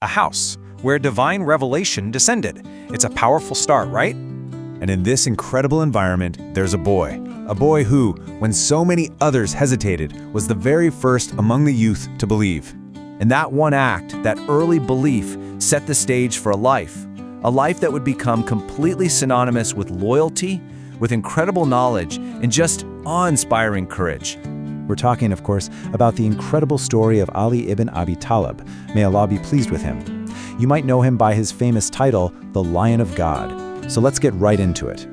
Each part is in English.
a house, where divine revelation descended. It's a powerful start, right? And in this incredible environment, there's a boy who, when so many others hesitated, was the very first among the youth to believe. And that one act, that early belief, set the stage for a life that would become completely synonymous with loyalty, with incredible knowledge, and just awe-inspiring courage. We're talking, of course, about the incredible story of Ali ibn Abi Talib. May Allah be pleased with him. You might know him by his famous title, the Lion of God. So let's get right into it.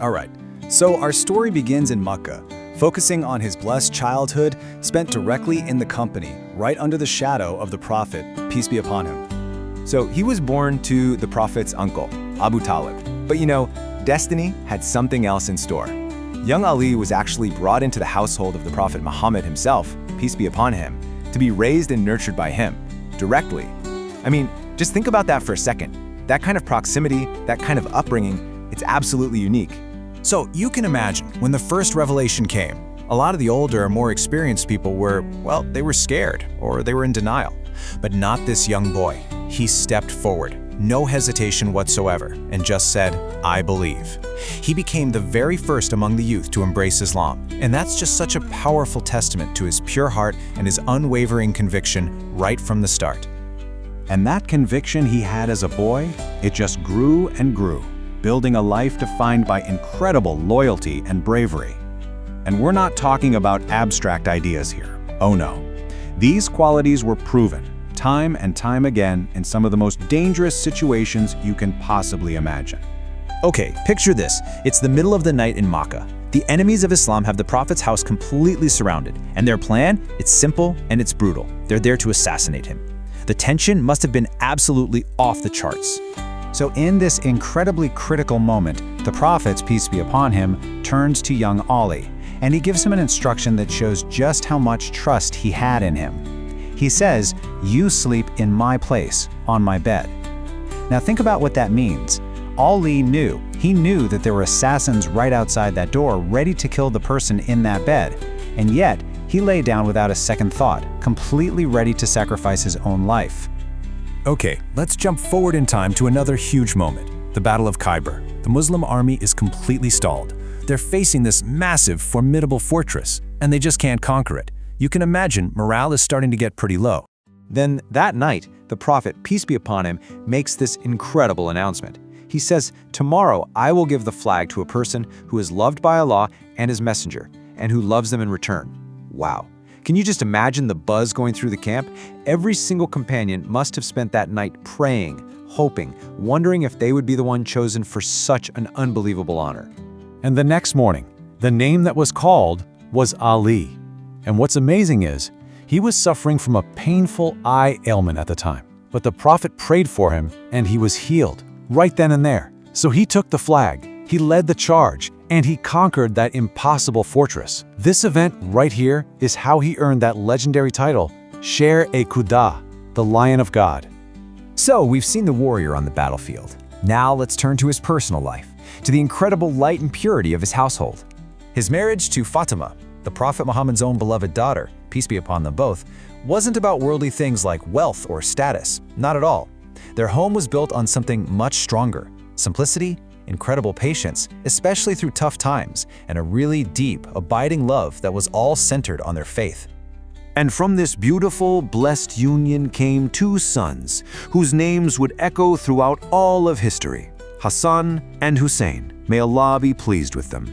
All right, so our story begins in Mecca, focusing on his blessed childhood spent directly in the company, right under the shadow of the Prophet, peace be upon him. So he was born to the Prophet's uncle, Abu Talib. But destiny had something else in store. Young Ali was actually brought into the household of the Prophet Muhammad himself, peace be upon him, to be raised and nurtured by him, directly. Just think about that for a second. That kind of proximity, that kind of upbringing, it's absolutely unique. So you can imagine, when the first revelation came, a lot of the older, more experienced people were, they were scared, or they were in denial. But not this young boy. He stepped forward, no hesitation whatsoever, and just said, I believe. He became the very first among the youth to embrace Islam. And that's just such a powerful testament to his pure heart and his unwavering conviction right from the start. And that conviction he had as a boy, it just grew and grew, building a life defined by incredible loyalty and bravery. And we're not talking about abstract ideas here. Oh no. These qualities were proven, time and time again, in some of the most dangerous situations you can possibly imagine. Okay, picture this. It's the middle of the night in Makkah. The enemies of Islam have the Prophet's house completely surrounded, and their plan, it's simple and it's brutal. They're there to assassinate him. The tension must have been absolutely off the charts. So in this incredibly critical moment, the Prophet, peace be upon him, turns to young Ali, and he gives him an instruction that shows just how much trust he had in him. He says, "You sleep in my place, on my bed." Now think about what that means. Ali knew. He knew that there were assassins right outside that door, ready to kill the person in that bed. And yet, he lay down without a second thought, completely ready to sacrifice his own life. Okay, let's jump forward in time to another huge moment, the Battle of Khyber. The Muslim army is completely stalled. They're facing this massive, formidable fortress, and they just can't conquer it. You can imagine morale is starting to get pretty low. Then that night, the Prophet, peace be upon him, makes this incredible announcement. He says, "Tomorrow I will give the flag to a person who is loved by Allah and His Messenger, and who loves them in return." Wow. Can you just imagine the buzz going through the camp? Every single companion must have spent that night praying, hoping, wondering if they would be the one chosen for such an unbelievable honor. And the next morning, the name that was called was Ali. And what's amazing is, he was suffering from a painful eye ailment at the time. But the Prophet prayed for him, and he was healed, right then and there. So he took the flag, he led the charge, and he conquered that impossible fortress. This event right here is how he earned that legendary title, Sher-e-Quda, the Lion of God. So we've seen the warrior on the battlefield. Now let's turn to his personal life, to the incredible light and purity of his household. His marriage to Fatima, the Prophet Muhammad's own beloved daughter, peace be upon them both, wasn't about worldly things like wealth or status, not at all. Their home was built on something much stronger: simplicity, incredible patience, especially through tough times, and a really deep, abiding love that was all centered on their faith. And from this beautiful, blessed union came two sons, whose names would echo throughout all of history: Hassan and Hussein. May Allah be pleased with them.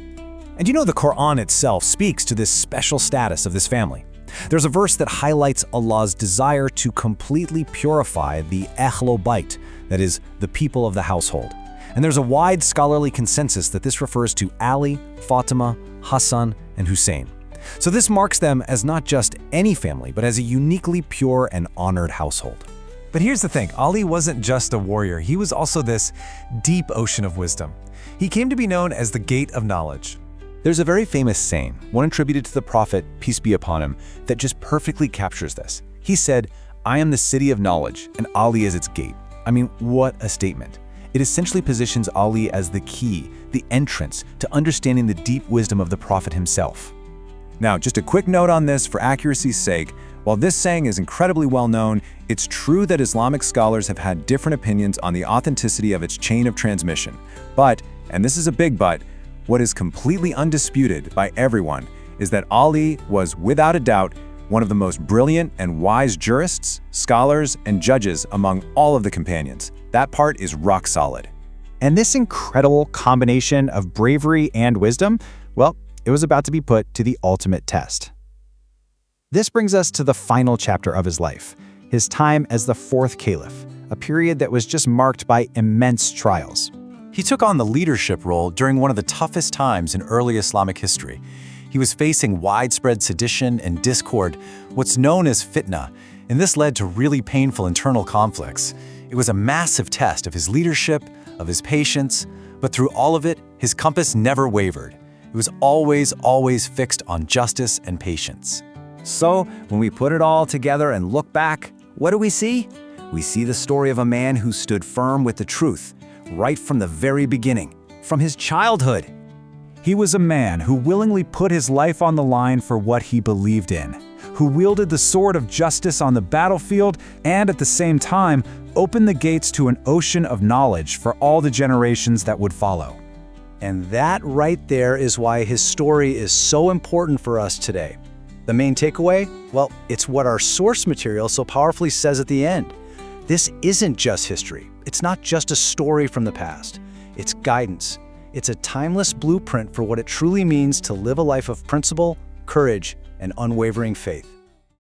And the Quran itself speaks to this special status of this family. There's a verse that highlights Allah's desire to completely purify the Ahlul Bayt, that is, the people of the household. And there's a wide scholarly consensus that this refers to Ali, Fatima, Hassan, and Hussein. So this marks them as not just any family, but as a uniquely pure and honored household. But here's the thing, Ali wasn't just a warrior, he was also this deep ocean of wisdom. He came to be known as the Gate of Knowledge. There's a very famous saying, one attributed to the Prophet, peace be upon him, that just perfectly captures this. He said, "I am the city of knowledge, and Ali is its gate." What a statement. It essentially positions Ali as the key, the entrance to understanding the deep wisdom of the Prophet himself. Now, just a quick note on this for accuracy's sake, While this saying is incredibly well known, it's true that Islamic scholars have had different opinions on the authenticity of its chain of transmission. But, and this is a big but, what is completely undisputed by everyone is that Ali was, without a doubt, one of the most brilliant and wise jurists, scholars, and judges among all of the companions. That part is rock solid. And this incredible combination of bravery and wisdom, well, it was about to be put to the ultimate test. This brings us to the final chapter of his life, his time as the fourth caliph, a period that was just marked by immense trials. He took on the leadership role during one of the toughest times in early Islamic history. He was facing widespread sedition and discord, what's known as fitna, and this led to really painful internal conflicts. It was a massive test of his leadership, of his patience, but through all of it, his compass never wavered. It was always fixed on justice and patience. So, when we put it all together and look back, what do we see? We see the story of a man who stood firm with the truth, right from the very beginning, from his childhood. He was a man who willingly put his life on the line for what he believed in, who wielded the sword of justice on the battlefield and at the same time opened the gates to an ocean of knowledge for all the generations that would follow. And that right there is why his story is so important for us today. The main takeaway? Well, it's what our source material so powerfully says at the end. This isn't just history. It's not just a story from the past. It's guidance. It's a timeless blueprint for what it truly means to live a life of principle, courage, and unwavering faith.